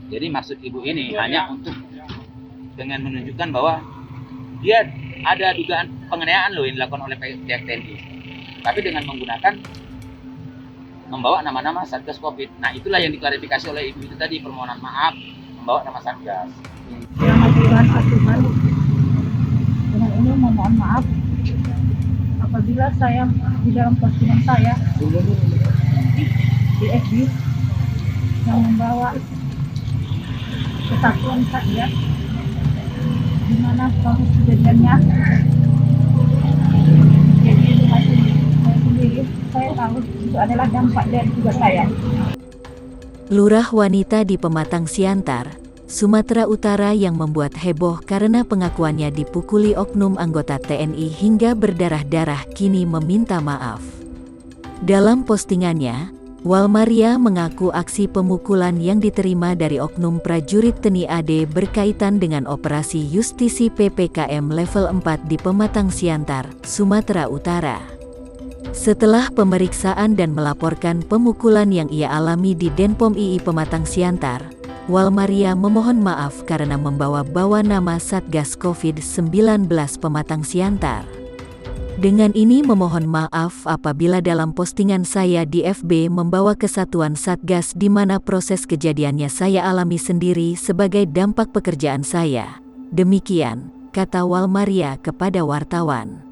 Jadi maksud ibu ini hanya untuk dengan menunjukkan bahwa dia ada dugaan penganiayaan loh yang dilakukan oleh pihak TNI, tapi dengan menggunakan membawa nama-nama Satgas Covid. Nah, itulah yang diklarifikasi oleh ibu itu tadi, permohonan maaf membawa nama Satgas. Yang aturan dengan ini mohon maaf apabila saya di dalam postingan saya di FB yang membawa kesatuan Satgas, di mana proses kejadiannya jadi saya sendiri, saya tahu itu adalah dampak dari tugas saya. Lurah wanita di Pematang Siantar, Sumatera Utara yang membuat heboh karena pengakuannya dipukuli oknum anggota TNI hingga berdarah-darah kini meminta maaf. Dalam postingannya, Walmaria mengaku aksi pemukulan yang diterima dari oknum prajurit TNI AD berkaitan dengan operasi justisi PPKM level 4 di Pematang Siantar, Sumatera Utara. Setelah pemeriksaan dan melaporkan pemukulan yang ia alami di Denpom II Pematang Siantar, Walmaria memohon maaf karena membawa-bawa nama Satgas COVID-19 Pematang Siantar. Dengan ini memohon maaf apabila dalam postingan saya di FB membawa kesatuan Satgas di mana proses kejadiannya saya alami sendiri sebagai dampak pekerjaan saya. Demikian, kata Walmaria kepada wartawan.